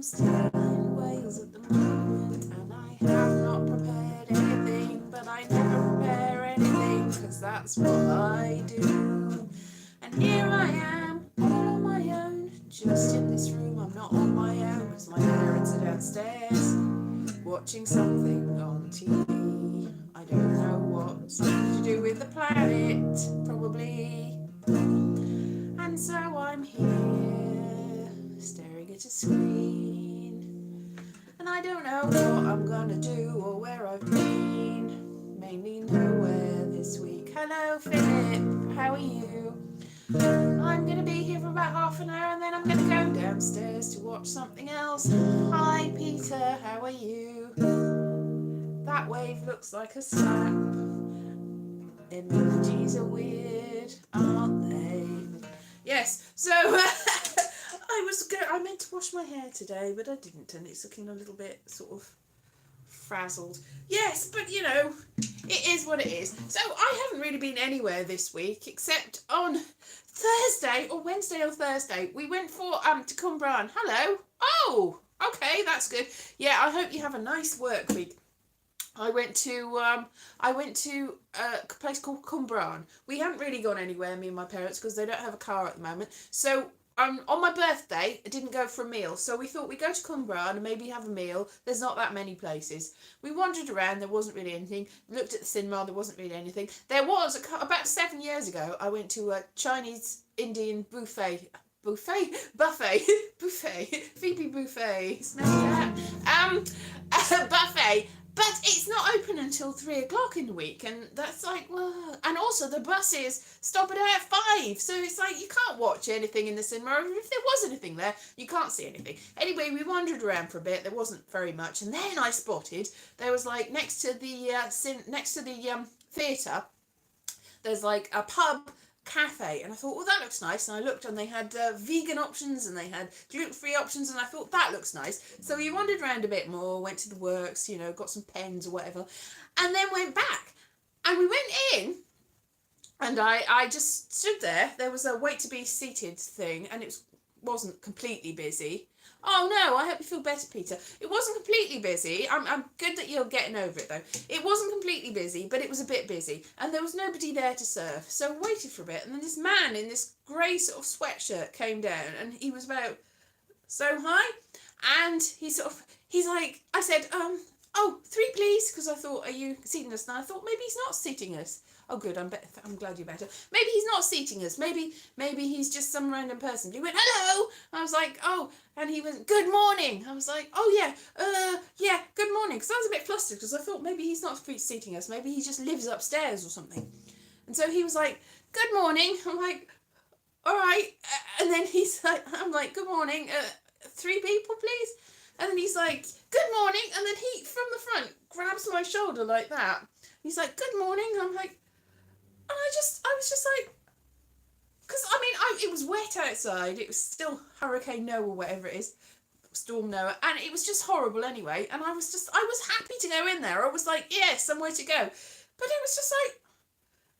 I'm still in Wales at the moment, and I have not prepared anything, but I never prepare anything, because that's what I do. And here I am, all on my own, just in this room. I'm not on my own, because my parents are downstairs, watching something on TV. I don't know what, something to do with the planet, probably. And so I'm here, staring at a screen, and I don't know what I'm gonna do or where I've been. Mainly nowhere this week. Hello, Philip. How are you? I'm gonna be here for about half an hour, and then I'm gonna go downstairs to watch something else. Hi, Peter. How are you? That wave looks like a slap. Emojis are weird, aren't they? Yes, so I meant to wash my hair today, but I didn't, and it's looking a little bit sort of frazzled. Yes, but you know, it is what it is. So I haven't really been anywhere this week, except on Thursday, or Wednesday or Thursday, we went for to Cumbrawn. Hello. Oh, okay, that's good. Yeah, I hope you have a nice work week. I went to a place called Cumbrawn. We haven't really gone anywhere, me and my parents, because they don't have a car at the moment. So on my birthday, I didn't go for a meal. So we thought we'd go to Cumbrawn and maybe have a meal. There's not that many places. We wandered around. There wasn't really anything. Looked at the cinema. There wasn't really anything. There was about 7 years ago. I went to a Chinese Indian buffet. Phoebe buffet. Smell that? Buffet. But it's not open until 3 o'clock in the week, and that's like, well, and also the buses stop at 5, so it's like you can't watch anything in the cinema. If there was anything there, you can't see anything. Anyway, we wandered around for a bit. There wasn't very much, and then I spotted there was like next to the theatre, there's like a pub cafe, and I thought, well, that looks nice. And I looked, and they had vegan options, and they had gluten-free options, and I thought that looks nice. So we wandered around a bit more, went to the works, you know, got some pens or whatever, and then went back. And we went in, and I just stood there. There was a wait to be seated thing, and it wasn't completely busy. Oh no, I hope you feel better, Peter. It wasn't completely busy. I'm good that you're getting over it though. It wasn't completely busy, but it was a bit busy. And there was nobody there to serve. So I waited for a bit, and then this man in this grey sort of sweatshirt came down, and he was about so high. And he's like, I said, oh, 3 please, because I thought, are you seating us? And I thought maybe he's not seating us. Oh, good. I'm glad you're better. Maybe he's not seating us. Maybe he's just some random person. He went, hello. I was like, oh, and he went, good morning. I was like, oh yeah, good morning. Because I was a bit flustered because I thought maybe he's not seating us. Maybe he just lives upstairs or something. And so he was like, good morning. I'm like, all right. And then I'm like, good morning. 3 people, please. And then he's like, good morning. And then he, from the front, grabs my shoulder like that. He's like, good morning. I'm like, and I was just like, because I mean, it was wet outside. It was still Hurricane Noah, or whatever it is, Storm Noah, and it was just horrible anyway. And I was happy to go in there. I was like, yes, somewhere to go. But it was just like,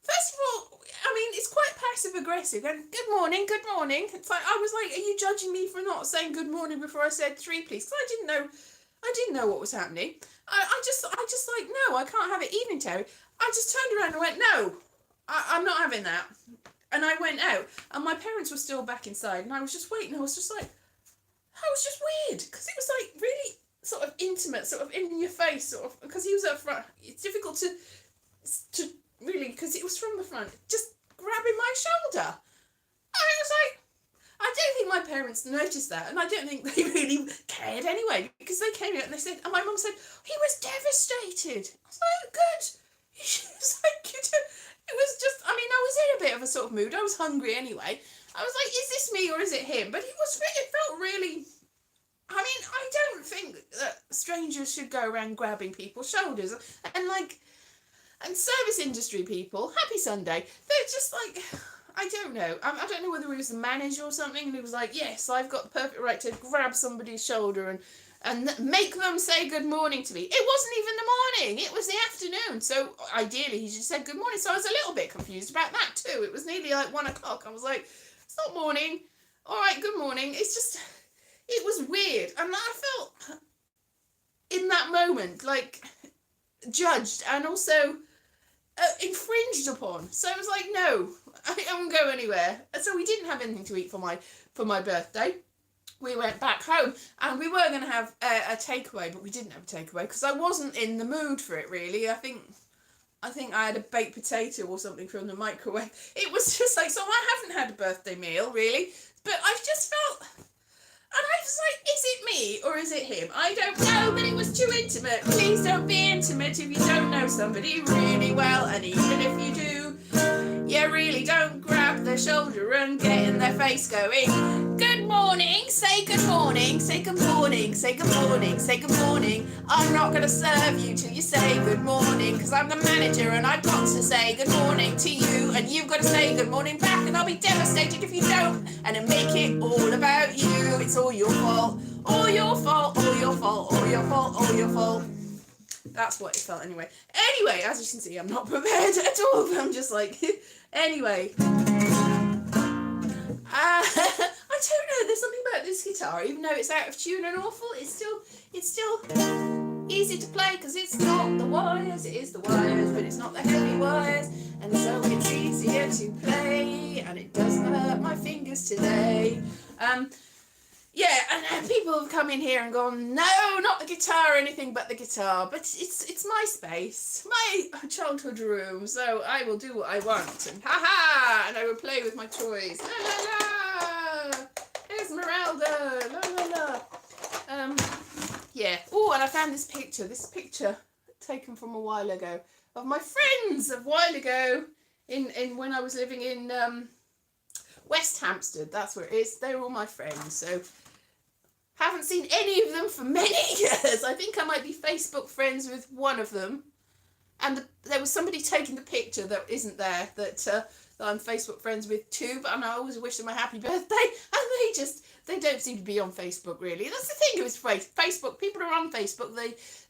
first of all, I mean, it's quite passive aggressive. And good morning. It's like, I was like, are you judging me for not saying good morning before I said 3 please? Because I didn't know what was happening. I just like, no, I can't have it. Evening, Terry. I just turned around and went, no, I'm not having that. And I went out, and my parents were still back inside, and I was just waiting. I was just like, that was just weird, because it was like really sort of intimate, sort of in your face, sort of, because he was up front. It's difficult to really, because it was from the front, just grabbing my shoulder. And I was like, I don't think my parents noticed that, and I don't think they really cared anyway, because they came out and they said, and my mum said, he was devastated. I was like, good. She was like, it was just, I mean, I was in a bit of a sort of mood. I was hungry anyway. I was like, is this me or is it him? But it felt really, I mean, I don't think that strangers should go around grabbing people's shoulders. And service industry people, happy Sunday, they're just like, I don't know. I don't know whether he was the manager or something, and he was like, yes, I've got the perfect right to grab somebody's shoulder and make them say good morning to me. It wasn't even the morning, it was the afternoon. So ideally he just said good morning. So I was a little bit confused about that too. It was nearly like 1 o'clock. I was like, it's not morning. All right, good morning. It's just, it was weird, and I felt in that moment like judged and also infringed upon. So I was like, no, I don't go anywhere. And so we didn't have anything to eat for my birthday. We went back home, and we were going to have a takeaway, but we didn't have a takeaway because I wasn't in the mood for it, really. I think I had a baked potato or something from the microwave. It was just like, so I haven't had a birthday meal, really, but I've just felt, and I was like, is it me or is it him? I don't know, but it was too intimate. Please don't be intimate if you don't know somebody really well, and even if you do, you really don't grab their shoulder and get in their face going, good morning, say good morning, say good morning, say good morning, say good morning. I'm not going to serve you till you say good morning, because I'm the manager and I've got to say good morning to you, and you've got to say good morning back, and I'll be devastated if you don't, and then make it all about you. It's all your fault, all your fault, all your fault, all your fault, all your fault. That's what it felt anyway. Anyway, as you can see, I'm not prepared at all. I'm just like, anyway. I don't know, there's something about this guitar, even though it's out of tune and awful, it's still easy to play, because it's not the wires, it is the wires, but it's not the heavy wires, and so it's easier to play, and it doesn't hurt my fingers today. Yeah, and people have come in here and gone, no, not the guitar or anything but the guitar. But it's my space, my childhood room, so I will do what I want. And ha-ha! And I will play with my toys. La la la! Esmeralda! La la la! Yeah. Oh, and I found this picture taken from a while ago of my friends a while ago in when I was living in West Hampstead. That's where it is. They're all my friends, so haven't seen any of them for many years. I think I might be Facebook friends with one of them, and there was somebody taking the picture that isn't there that I'm Facebook friends with too, but I always wish them a happy birthday, and they don't seem to be on Facebook really. That's the thing with Facebook. People are on Facebook,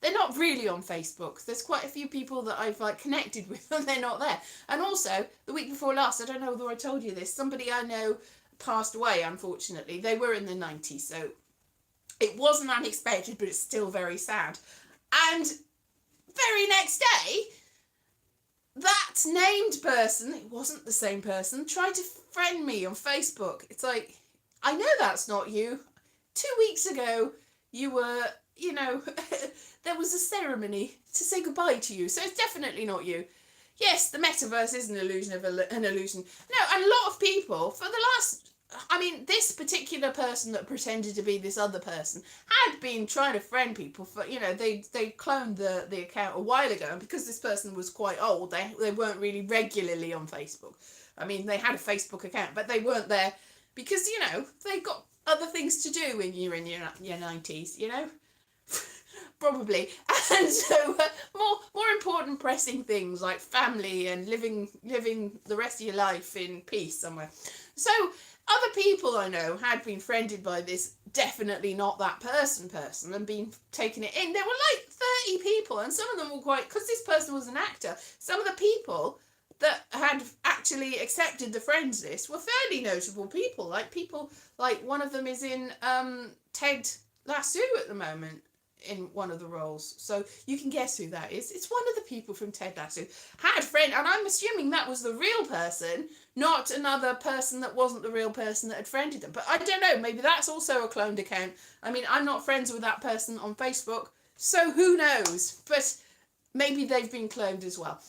they're not really on Facebook. There's quite a few people that I've connected with and they're not there. And also, the week before last, I don't know whether I told you this, somebody I know passed away, unfortunately. They were in the 90s, so it wasn't unexpected, but it's still very sad. And very next day, that named person, it wasn't the same person, tried to friend me on Facebook. It's like, I know that's not you. 2 weeks ago, you were, there was a ceremony to say goodbye to you, so it's definitely not you. Yes, the metaverse is an illusion of an illusion. No, and a lot of people, for the last, this particular person that pretended to be this other person had been trying to friend people for, they cloned the account a while ago, and because this person was quite old, they weren't really regularly on Facebook. They had a Facebook account, but they weren't there because, they've got other things to do when you're in your 90s, probably. And so more important pressing things like family and living the rest of your life in peace somewhere. So other people I know had been friended by this definitely not that person and been taking it in. There were 30 people, and some of them were quite, because this person was an actor, some of the people that had actually accepted the friends list were fairly notable people. One of them is in Ted Lasso at the moment in one of the roles, so you can guess who that is. It's one of the people from Ted Lasso had a friend, and I'm assuming that was the real person, not another person that wasn't the real person that had friended them. But I don't know, maybe that's also a cloned account. I'm not friends with that person on Facebook, so who knows, but maybe they've been cloned as well.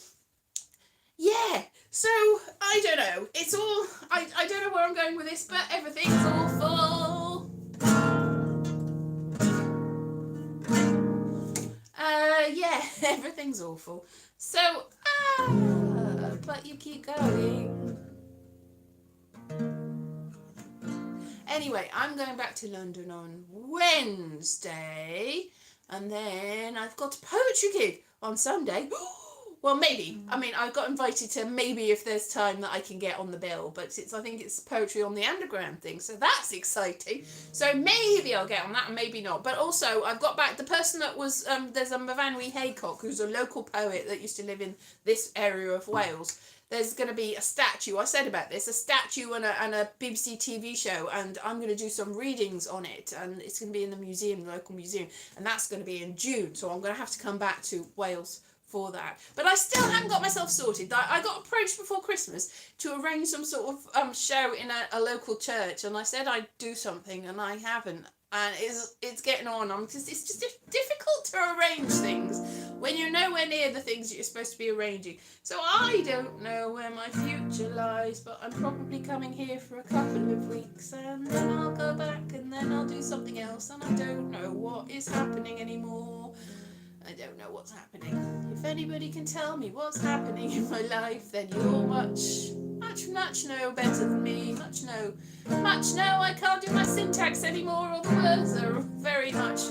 Yeah, so I don't know, it's all, I don't know where I'm going with this, but everything's awful. Yeah, everything's awful. So, but you keep going. Anyway, I'm going back to London on Wednesday, and then I've got a poetry gig on Sunday. Well, maybe. I got invited to maybe if there's time that I can get on the bill, but I think it's poetry on the underground thing, so that's exciting. So maybe I'll get on that and maybe not. But also, I've got back the person that was, there's a Myfanwy Haycock, who's a local poet that used to live in this area of Wales. there's going to be a statue. I said about this, a statue and a BBC TV show, and I'm going to do some readings on it, and it's going to be in the museum, the local museum, and that's going to be in June. So I'm going to have to come back to Wales for that. But I still haven't got myself sorted. I got approached before Christmas to arrange some sort of show in a local church, and I said I'd do something, and I haven't. And it's getting on. It's just difficult to arrange things when you're nowhere near the things that you're supposed to be arranging. So I don't know where my future lies, but I'm probably coming here for a couple of weeks, and then I'll go back, and then I'll do something else, and I don't know what is happening anymore. I don't know what's happening. If anybody can tell me what's happening in my life, then you're much no better than me. Much no. I can't do my syntax anymore. All the words are very much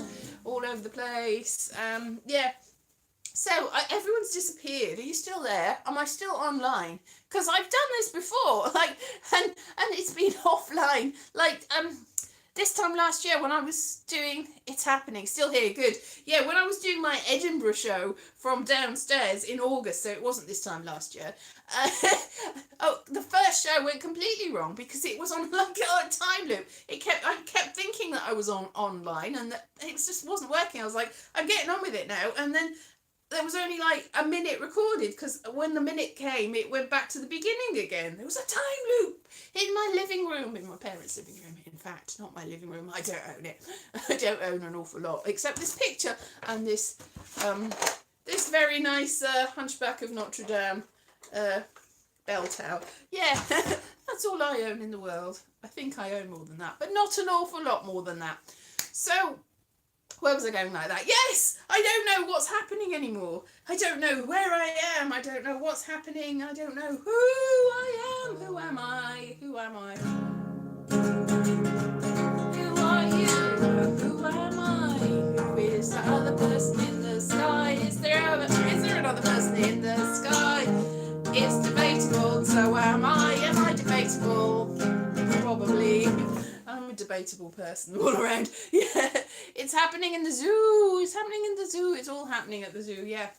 all over the place. Yeah. So everyone's disappeared. Are you still there? Am I still online? Because I've done this before. And it's been offline. This time last year when I was doing It's Happening, still here, good. Yeah, when I was doing my Edinburgh show from downstairs in August, so it wasn't this time last year, the first show went completely wrong because it was on like a time loop. I kept thinking that I was online and that it just wasn't working. I was like, I'm getting on with it now, and then there was only like a minute recorded because when the minute came, it went back to the beginning again. There was a time loop in my living room, in my parents' living room, in fact, not my living room. I don't own it. I don't own an awful lot, except this picture and this very nice Hunchback of Notre Dame bell tower. Yeah, that's all I own in the world. I think I own more than that, but not an awful lot more than that. So, where was I going like that? Yes! I don't know what's happening anymore. I don't know where I am. I don't know what's happening. I don't know who I am. Who am I? Who am I? Who are you? Who am I? Who is that other person in the sky? Is there another person in the sky? It's debatable. So am I? Am I debatable? Probably. I'm a debatable person all around. Yeah, it's happening in the zoo. It's happening in the zoo. It's all happening at the zoo. Yeah,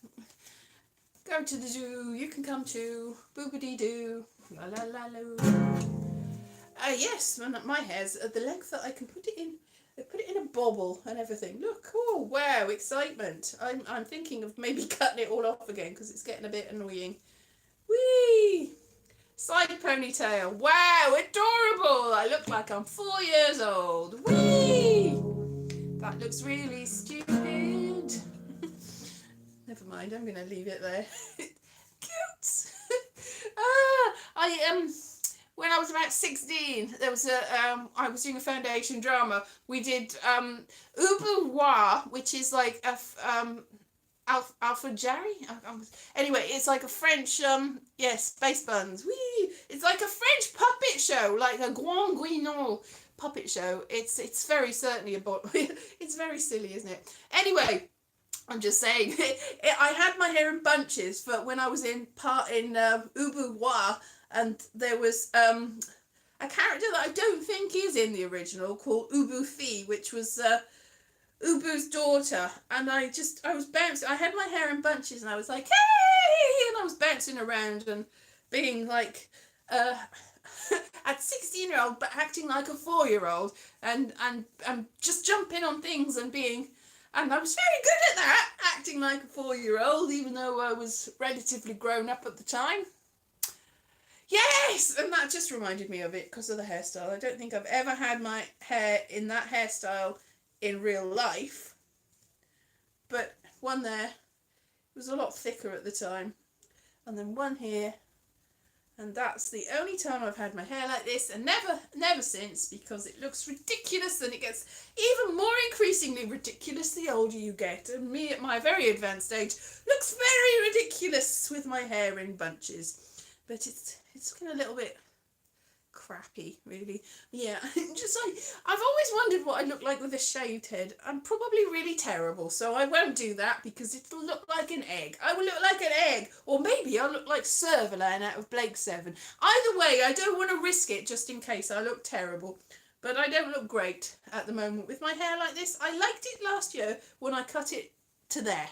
go to the zoo. You can come too. Boobity doo. La la la loo. Yes, my hair's at the length that I can put it in. I put it in a bobble and everything. Look, oh wow, excitement. I'm thinking of maybe cutting it all off again because it's getting a bit annoying. Whee! Side ponytail. Wow, adorable. I look like I'm 4 years old. Whee! That looks really stupid. Never mind, I'm going to leave it there. Cute. When I was about 16, there was I was doing a foundation drama. We did Ubu, which is like a Alfred Jarry? Anyway, it's like a French, space buns. Whee! It's like a French puppet show, like a Grand Guignol puppet show. It's very certainly it's very silly, isn't it? Anyway, I'm just saying, I had my hair in bunches, but when I was in Ubu, and there was a character that I don't think is in the original called Ubu Fi, which was Ubu's daughter, and I was bouncing. I had my hair in bunches, and I was like, hey, and I was bouncing around and being like a 16-year-old, but acting like a 4-year-old, and just jumping on things and being. And I was very good at that, acting like a 4-year-old, even though I was relatively grown up at the time. Yes! And that just reminded me of it because of the hairstyle. I don't think I've ever had my hair in that hairstyle in real life. But one there was a lot thicker at the time. And then one here. And that's the only time I've had my hair like this, and never since, because it looks ridiculous, and it gets even more increasingly ridiculous the older you get. And me at my very advanced age looks very ridiculous with my hair in bunches. But it's looking a little bit crappy, really. Yeah, just like, I've always wondered what I look like with a shaved head. I'm probably really terrible, so I won't do that because it'll look like an egg. I will look like an egg, or maybe I'll look like Servalan out of Blake 7. Either way, I don't want to risk it just in case I look terrible. But I don't look great at the moment with my hair like this. I liked it last year when I cut it to there.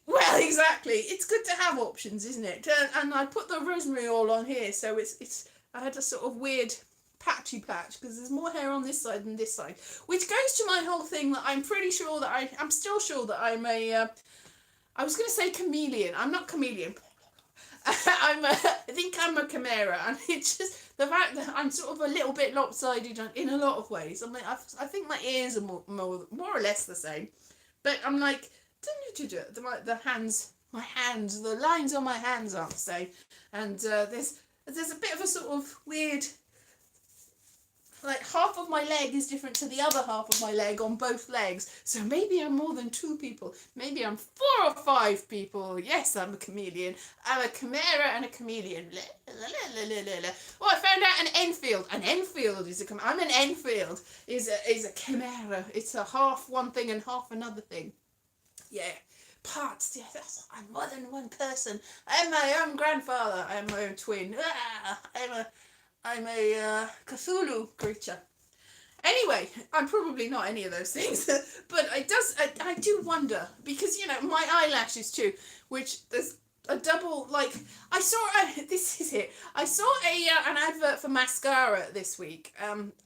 Well, exactly. It's good to have options, isn't it? And I put the rosemary oil on here, so it's. I had a sort of weird patchy patch because there's more hair on this side than this side, which goes to my whole thing that I'm pretty sure that I'm still sure that I'm a. I was going to say chameleon. I'm not chameleon. I think I'm a chimera, and it's just the fact that I'm sort of a little bit lopsided in a lot of ways. I mean, I think my ears are more or less the same, but I'm like. The hands, the lines on my hands aren't the same, and there's a bit of a sort of weird, like half of my leg is different to the other half of my leg on both legs, so maybe I'm more than two people, maybe I'm 4 or 5 people. Yes, I'm a chameleon. I'm a chimera and a chameleon. Oh, I found out an Enfield. An Enfield is I'm an Enfield is a chimera. It's a half one thing and half another thing. Yeah, parts. Yes, I'm more than one person. I'm my own grandfather. I'm my own twin. I'm a Cthulhu creature. Anyway, I'm probably not any of those things, but I do wonder because my eyelashes too, which there's a double I saw this is it. I saw an advert for mascara this week.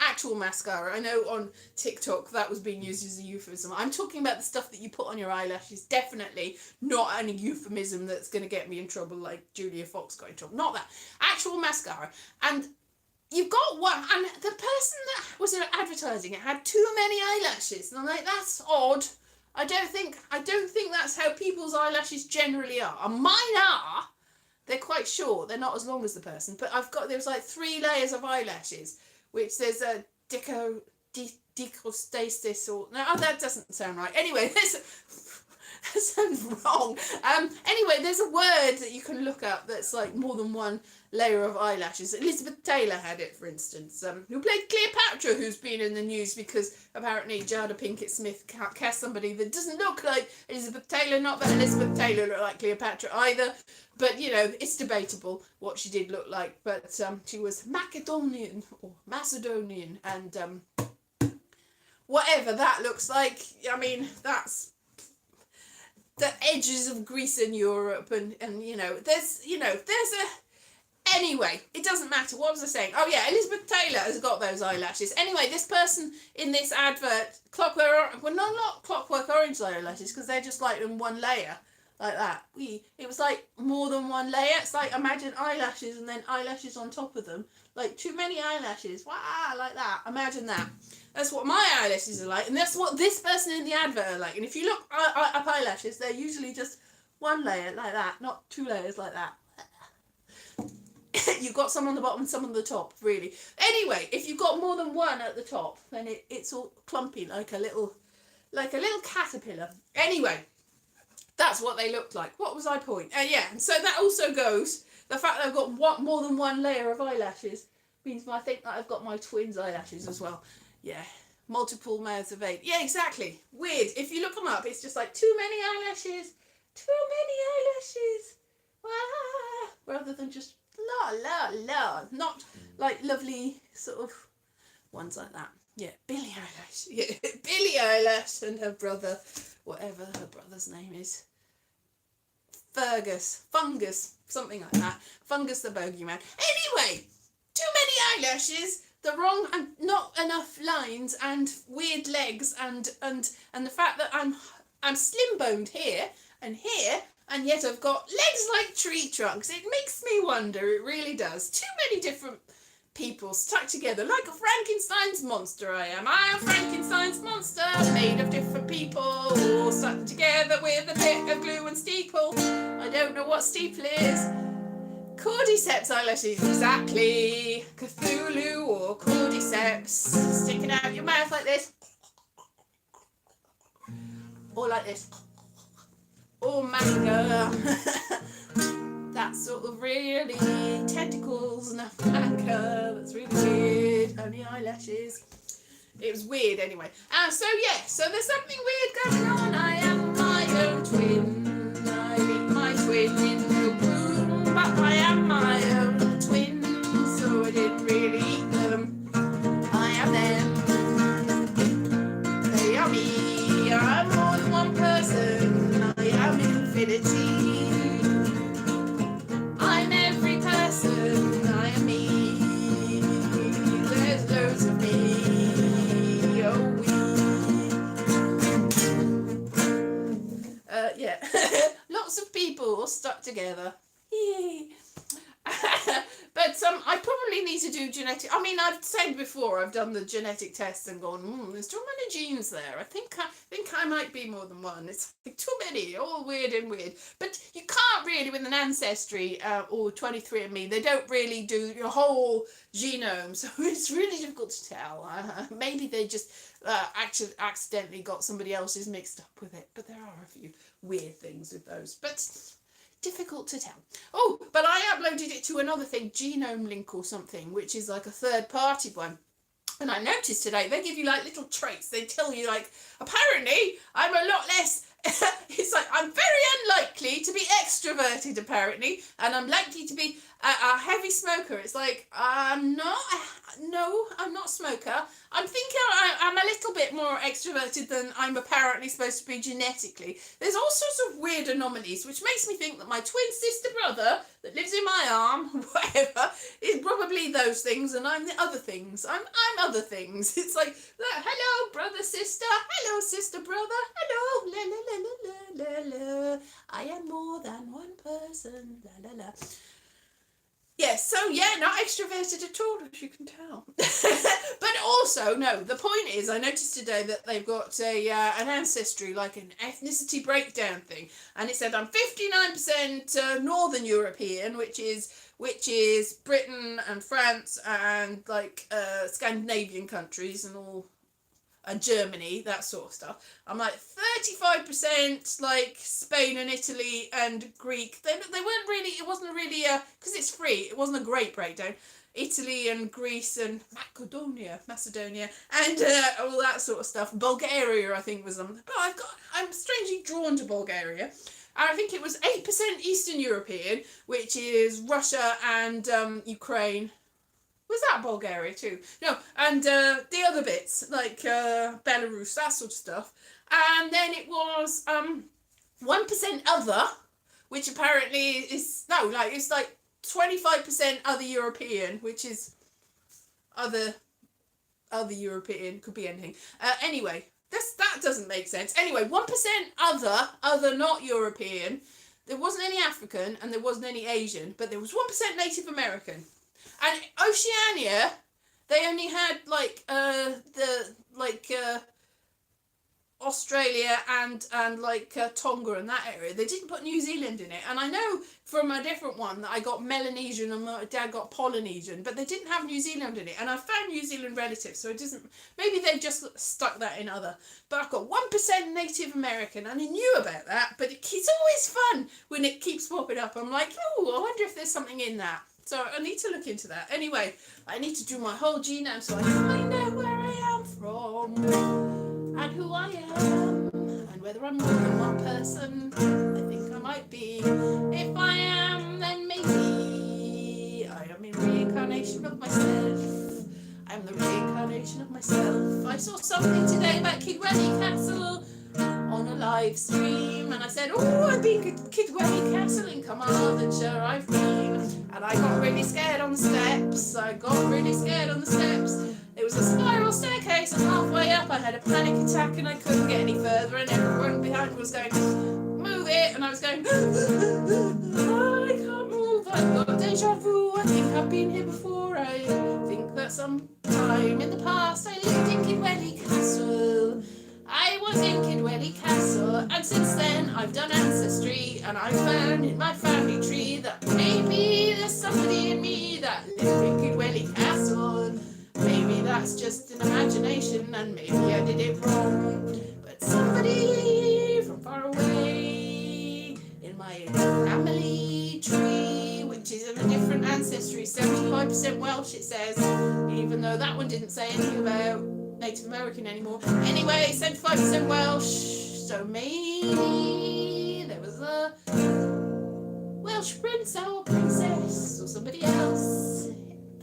Actual mascara. I know on TikTok that was being used as a euphemism. I'm talking about the stuff that you put on your eyelashes. Definitely not any euphemism that's going to get me in trouble like Julia Fox got in trouble. Not that. Actual mascara. And you've got one, and the person that was advertising it had too many eyelashes, and I'm like, that's odd. I don't think that's how people's eyelashes generally are. And mine are. They're quite short. They're not as long as the person. But there's like 3 layers of eyelashes, which there's a dicostasis or no, that doesn't sound right. Anyway, that sounds wrong. Anyway, there's a word that you can look up that's like more than one layer of eyelashes. Elizabeth Taylor had it, for instance, who played Cleopatra, who's been in the news because apparently Jada Pinkett Smith cast somebody that doesn't look like Elizabeth Taylor. Not that Elizabeth Taylor looked like Cleopatra either, but it's debatable what she did look like. But she was Macedonian or Macedonian, and whatever that looks like. I mean, that's the edges of Greece and Europe, and there's a. Anyway, it doesn't matter. What was I saying? Oh yeah, Elizabeth Taylor has got those eyelashes. Anyway, this person in this advert, not Clockwork Orange eyelashes, because they're just like in one layer, like that. It was like more than one layer. It's like imagine eyelashes and then eyelashes on top of them, like too many eyelashes. Wow, like that. Imagine that. That's what my eyelashes are like, and that's what this person in the advert are like. And if you look up eyelashes, they're usually just one layer like that, not 2 layers like that. You've got some on the bottom and some on the top, really. Anyway, if you've got more than one at the top, then it's all clumpy like a little caterpillar. Anyway, that's what they looked like. What was my point? Yeah, and so that also goes, the fact that I've got more than one layer of eyelashes means I think that I've got my twins' eyelashes as well. Yeah, multiple mouths of 8. Yeah, exactly. Weird. If you look them up, it's just like too many eyelashes. Ah, rather than just not like lovely sort of ones like that. Yeah, Billie Eilish. Yeah, Billie Eilish and her brother, whatever her brother's name is. Fungus, something like that. Fungus the bogeyman. Anyway, too many eyelashes, the wrong and not enough lines, and weird legs, and the fact that I'm slim boned here and here. And yet I've got legs like tree trunks. It makes me wonder, it really does. Too many different people stuck together, like a Frankenstein's monster I am. I'm a Frankenstein's monster, made of different people, all stuck together with a bit of glue and steeple. I don't know what steeple is. Cordyceps eyelashes, exactly. Cthulhu or cordyceps, sticking out your mouth like this. Or like this. Or manga. That's sort of really tentacles and a manga. That's really weird. Only eyelashes. It was weird anyway. So there's something weird going on. I am my own twin. I beat my twin in the womb, but I am my own twin, so I didn't really eat them. I am them. They are me. I'm more than one person. I am infinity. all stuck together. But I probably need to do genetic. I mean, I've said before, I've done the genetic test and gone, there's too many genes there. I think I might be more than one. It's like too many, all weird and weird. But you can't really with an ancestry or 23andMe. They don't really do your whole genome, so it's really difficult to tell. Maybe they just actually accidentally got somebody else's mixed up with it. But there are a few weird things with those. But difficult to tell. Oh, but I uploaded it to another thing, Genome Link or something, which is like a third-party one. And I noticed today, they give you like little traits. They tell you like, apparently, I'm a lot less... It's like, I'm very unlikely to be extroverted, apparently. And I'm likely to be a heavy smoker. It's like, I'm not a smoker. I'm thinking I'm a little bit more extroverted than I'm apparently supposed to be genetically. There's all sorts of weird anomalies, which makes me think that my twin sister brother that lives in my arm, whatever, is probably those things, and I'm the other things. I'm other things. It's like, hello, brother, sister. Hello, sister, brother. Hello. La, la, la, la, la, la. I am more than one person. La, la, la. Yes, so yeah, not extroverted at all, as you can tell. But also, no, the point is, I noticed today that they've got an ancestry, like an ethnicity breakdown thing, and it said I'm 59% Northern European, which is Britain and France and like Scandinavian countries and all. And Germany, that sort of stuff. I'm like 35% like Spain and Italy and Greek. They weren't really, it wasn't really because it's free, it wasn't a great breakdown. Italy and Greece and Macedonia and all that sort of stuff. Bulgaria, I think, was them. But I'm strangely drawn to Bulgaria. And I think it was 8% Eastern European, which is Russia and Ukraine. Was that Bulgaria too? No, and the other bits, like Belarus, that sort of stuff. And then it was 1% other, which apparently is, no, like, it's like 25% other European, which is other European, could be anything. Anyway, that doesn't make sense. Anyway, 1% other not European. There wasn't any African and there wasn't any Asian, but there was 1% Native American. And Oceania, they only had like Australia and like Tonga and that area. They didn't put New Zealand in it. And I know from a different one that I got Melanesian and my dad got Polynesian, but they didn't have New Zealand in it. And I found New Zealand relatives, so it doesn't. Maybe they've just stuck that in other. But I've got 1% Native American, and I knew about that. But it's always fun when it keeps popping up. I'm like, oh, I wonder if there's something in that. So I need to look into that. Anyway, I need to do my whole genome so I can find out where I am from and who I am and whether I'm more than one person. I think I might be. If I am, then maybe I am in reincarnation of myself. I'm the reincarnation of myself. I saw something today about Kidwelly Castle on a live stream, and I said, oh, I've been to Kidwelly Castle in Carmarthenshire, I've been, and I got really scared on the steps. It was a spiral staircase, and halfway up I had a panic attack and I couldn't get any further, and everyone behind was going, move it, and I was going, I can't move, I've got deja vu, I think I've been here before, I think that some time in the past I lived in Kidwelly Castle. I was in Kidwelly Castle, and since then I've done ancestry, and I found in my family tree that maybe there's somebody in me that lived in Kidwelly Castle. Maybe that's just an imagination, and maybe I did it wrong. But somebody from far away in my family tree, which is of a different ancestry, 75% Welsh it says, even though that one didn't say anything about Native American anymore. Anyway, 75% Welsh, so maybe there was a Welsh prince or princess or somebody else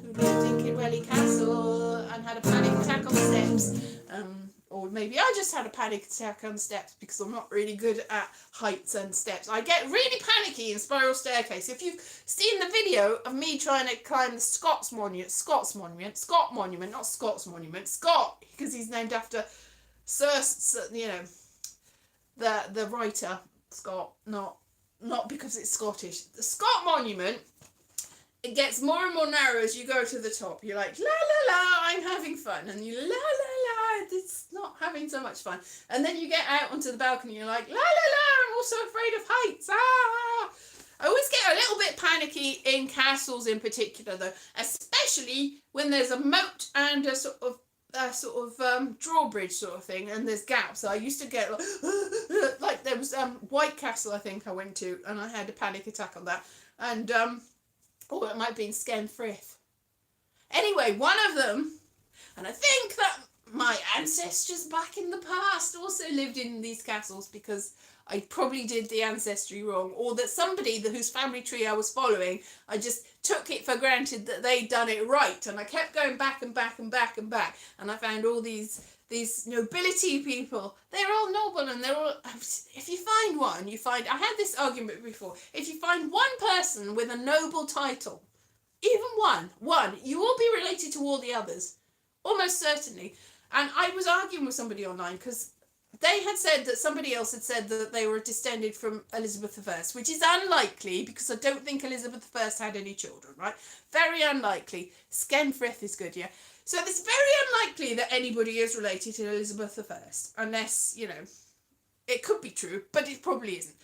who lived in Kidwelly Castle and had a panic attack on the steps. Or maybe I just had a panic attack on steps because I'm not really good at heights and steps. I get really panicky in spiral staircase. If you've seen the video of me trying to climb the Scott Monument, not Scott's Monument, Scott, because he's named after Sir, you know, the writer, Scott, not not because it's Scottish. The Scott Monument, it gets more and more narrow as you go to the top. You're like, la la la, I'm having fun. And you la la la, it's not having so much fun. And then you get out onto the balcony, you're like, la la la, I'm also afraid of heights. Ah! I always get a little bit panicky in castles in particular though, especially when there's a moat and a sort of drawbridge sort of thing, and there's gaps. I used to get like there was White Castle I think I went to, and I had a panic attack on that, and or it might have been Skenfrith. Anyway, one of them, and I think that my ancestors back in the past also lived in these castles, because I probably did the ancestry wrong, or that somebody whose family tree I was following, I just took it for granted that they'd done it right, and I kept going back and back and back and back, and I found all these nobility people. They're all noble, and they're all, if you find one, I had this argument before, if you find one person with a noble title, even one, you will be related to all the others, almost certainly. And I was arguing with somebody online, because they had said that somebody else had said that they were descended from Elizabeth I, which is unlikely, because I don't think Elizabeth I had any children, right? Very unlikely. Skenfrith is good, yeah? So it's very unlikely that anybody is related to Elizabeth I, unless, it could be true, but it probably isn't.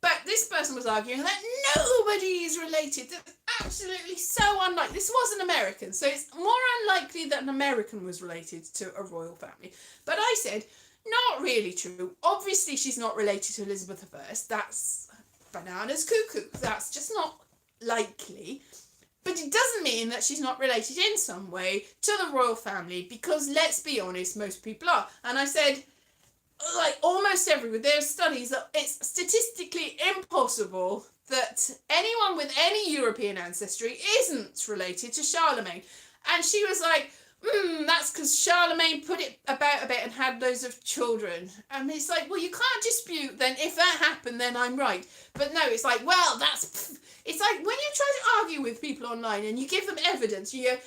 But this person was arguing that nobody is related. That's absolutely so unlikely. This was an American, so it's more unlikely that an American was related to a royal family. But I said, not really true. Obviously, she's not related to Elizabeth I. That's bananas cuckoo. That's just not likely. But it doesn't mean that she's not related in some way to the royal family, because let's be honest, most people are. And I said, like almost everywhere, there's studies that it's statistically impossible that anyone with any European ancestry isn't related to Charlemagne. And she was like, that's because Charlemagne put it about a bit and had loads of children. And it's like, well, you can't dispute then if that happened, then I'm right. But no, it's like, well, it's like when you try to argue with people online and you give them evidence, you go,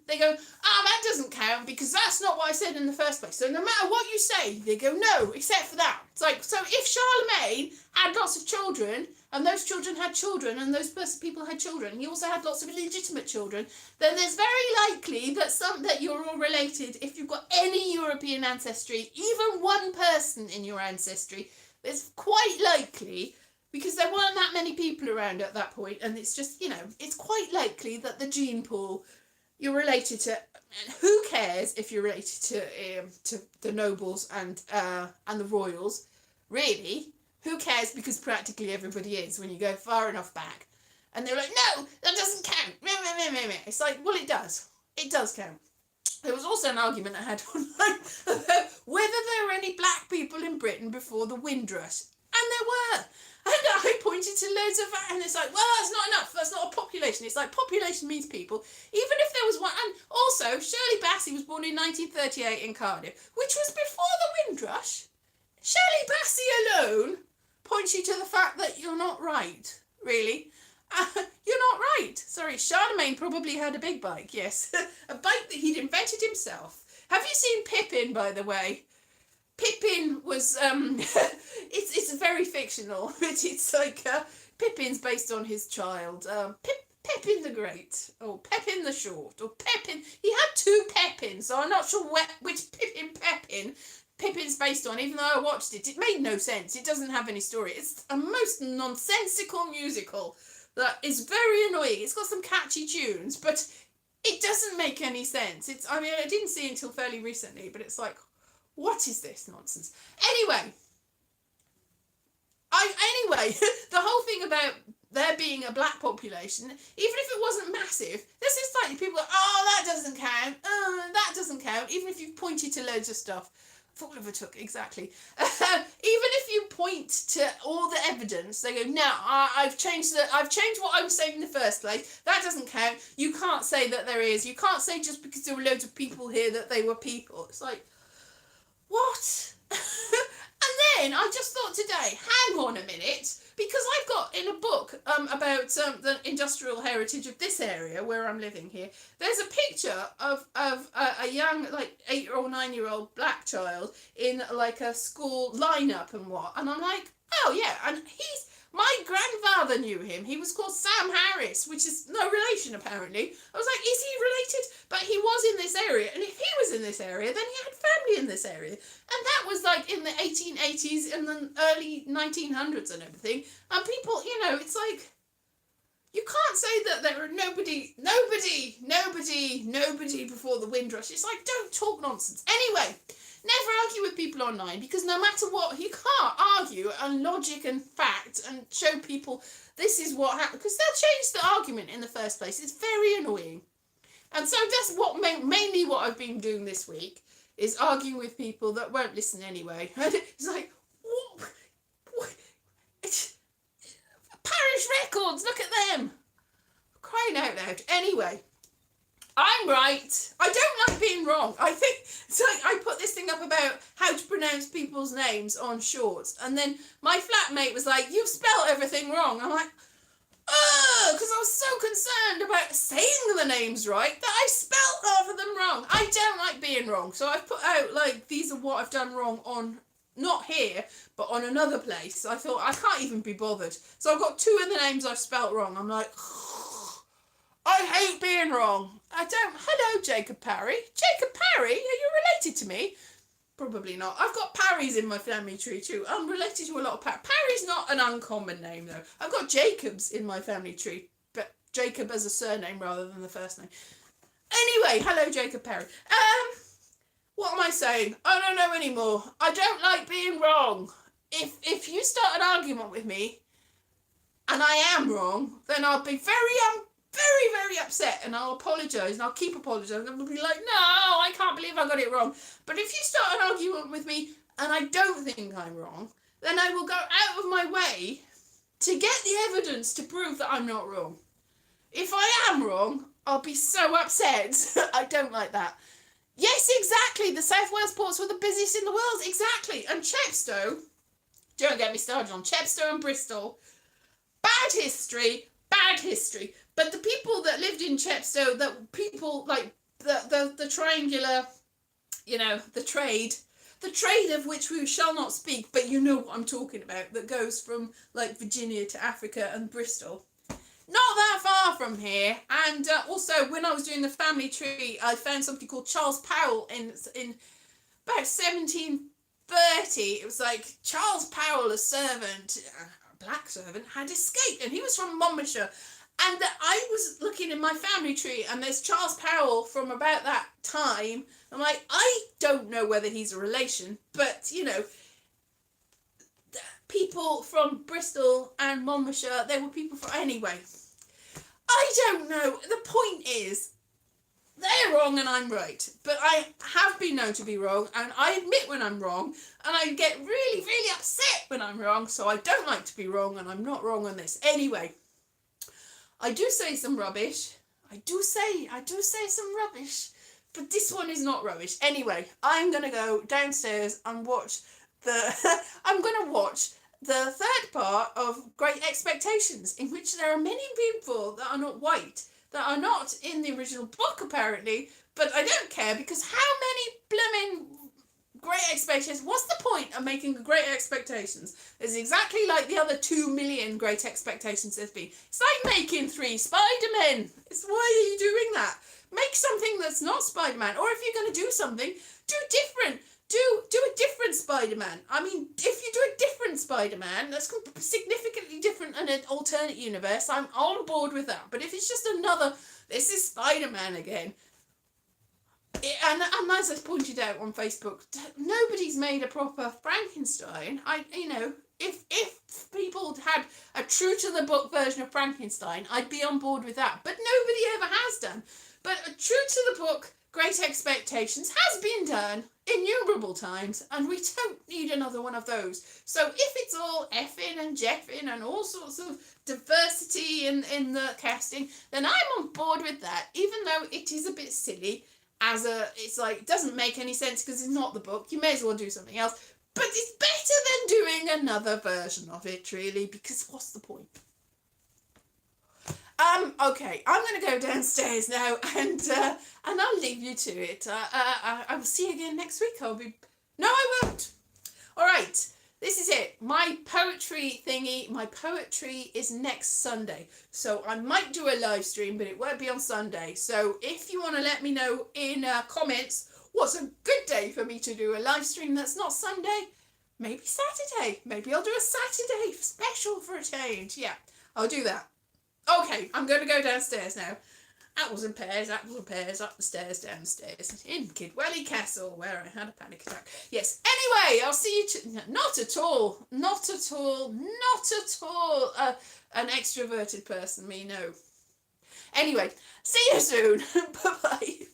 they go, that doesn't count because that's not what I said in the first place. So no matter what you say, they go, no, except for that. It's like, so if Charlemagne had lots of children, and those children had children, and those people had children, and he also had lots of illegitimate children, then there's very likely that you're all related. If you've got any European ancestry, even one person in your ancestry, it's quite likely, because there weren't that many people around at that point, and it's just, it's quite likely that the gene pool you're related to. Who cares if you're related to the nobles and the royals? Really, who cares? Because practically everybody is when you go far enough back. And they're like, no, that doesn't count. It's like, well, it does. It does count. There was also an argument I had online about whether there were any black people in Britain before the Windrush. And there were. And I pointed to loads of that, and it's like, well, that's not enough. That's not a population. It's like population means people. Even if there was one. And also, Shirley Bassey was born in 1938 in Cardiff, which was before the Windrush. Shirley Bassey alone points you to the fact that you're not right, really. You're not right. Sorry, Charlemagne probably had a big bike, yes. A bike that he'd invented himself. Have you seen Pippin, by the way? Pippin was, it's very fictional, but it's like, Pippin's based on his child. Pepin the Great, or Pepin the Short, or Pepin. He had two Pepins, so I'm not sure which Pepin Pippin's based on, even though I watched it. It made no sense. It doesn't have any story. It's a most nonsensical musical that is very annoying. It's got some catchy tunes, but it doesn't make any sense. I didn't see it until fairly recently, but it's like, what is this nonsense? Anyway, the whole thing about there being a black population, even if it wasn't massive, there's just like people go, that doesn't count, that doesn't count, even if you pointed to loads of stuff. Fall of a took, exactly. Even if you point to all the evidence, they go, no, I've changed what I was saying in the first place. That doesn't count. You can't say that there is. You can't say just because there were loads of people here that they were people. It's like, what? And then I just thought today, hang on a minute, because I've got in a book about the industrial heritage of this area where I'm living here, there's a picture of a young, like 8 or 9-year-old black child in like a school lineup and what, and I'm like, oh yeah, and My grandfather knew him. He was called Sam Harris, which is no relation apparently. I was like, is he related? But he was in this area, and if he was in this area, then he had family in this area. And that was like in the 1880s and the early 1900s and everything. And people, it's like, you can't say that there are nobody before the Windrush. It's like, don't talk nonsense. Anyway, never argue with people online, because no matter what, you can't argue on logic and fact and show people this is what happened, because they'll change the argument in the first place. It's very annoying. And so that's mainly what I've been doing this week, is arguing with people that won't listen anyway. And it's like, what? Parish Records, look at them. Crying out loud. Anyway, I'm right. I don't like being wrong. I think, so I put this thing up about how to pronounce people's names on shorts, and then my flatmate was like, you've spelled everything wrong. I'm like, oh, because I was so concerned about saying the names right that I spelled half of them wrong. I don't like being wrong. So I've put out, like, these are what I've done wrong on, not here, but on another place. I thought, I can't even be bothered. So I've got 2 of the names I've spelt wrong. I'm like, I hate being wrong. Hello, Jacob Parry. Jacob Parry? Are you related to me? Probably not. I've got Parrys in my family tree too. I'm related to a lot of Parry. Parry's not an uncommon name though. I've got Jacobs in my family tree, but Jacob as a surname rather than the first name. Anyway, hello, Jacob Parry. What am I saying? I don't know anymore. I don't like being wrong. If you start an argument with me and I am wrong, then I'll be very upset, and I'll apologise, and I'll keep apologising. I'll be like, no, I can't believe I got it wrong. But if you start an argument with me and I don't think I'm wrong, then I will go out of my way to get the evidence to prove that I'm not wrong. If I am wrong, I'll be so upset. I don't like that. Yes, exactly. The South Wales ports were the busiest in the world. Exactly. And Chepstow, don't get me started on Chepstow and Bristol. Bad history. But the people that lived in Chepstow, that people like the triangular, the trade of which we shall not speak, but you know what I'm talking about, that goes from like Virginia to Africa and Bristol. Not that far from here. And also, when I was doing the family tree, I found somebody called Charles Powell in about 1730. It was like Charles Powell, a servant, a black servant, had escaped, and he was from Monmouthshire. And I was looking in my family tree, and there's Charles Powell from about that time. I'm like, I don't know whether he's a relation, but people from Bristol and Monmouthshire, they were people from... Anyway, I don't know. The point is, they're wrong and I'm right. But I have been known to be wrong, and I admit when I'm wrong, and I get really, really upset when I'm wrong, so I don't like to be wrong, and I'm not wrong on this. Anyway, I do say some rubbish. I do say some rubbish, but this one is not rubbish. Anyway, I'm going to go downstairs and watch I'm going to watch the third part of Great Expectations, in which there are many people that are not white, that are not in the original book apparently, but I don't care, because how many blooming Great Expectations? What's the point of making Great Expectations? It's exactly like the other 2 million Great Expectations there's been. It's like making 3 Spider-Men. Why are you doing that? Make something that's not Spider-Man, or if you're going to do something, do different. Do a different Spider-Man. I mean, if you do a different Spider-Man, that's significantly different in an alternate universe, I'm on board with that. But if it's just another, this is Spider-Man again. And as I pointed out on Facebook, nobody's made a proper Frankenstein. If people had a true to the book version of Frankenstein, I'd be on board with that. But nobody ever has done. But a true to the book Great Expectations has been done innumerable times, and we don't need another one of those. So if it's all effing and jeffing and all sorts of diversity in the casting, then I'm on board with that, even though it is a bit silly. It's like, it doesn't make any sense because it's not the book. You may as well do something else. But it's better than doing another version of it, really, because what's the point? Okay, I'm going to go downstairs now, and I'll leave you to it. I will see you again next week. No, I won't. All right. this is it. My poetry thingy, my poetry is next Sunday. So I might do a live stream, but it won't be on Sunday. So if you want to let me know in comments what's a good day for me to do a live stream that's not Sunday, maybe Saturday. Maybe I'll do a Saturday special for a change. Yeah, I'll do that. Okay, I'm going to go downstairs now. Apples and pears, up the stairs, downstairs, in Kidwelly Castle, where I had a panic attack. Yes, anyway, I'll see you, not at all, an extroverted person, me, no. Anyway, see you soon, bye-bye.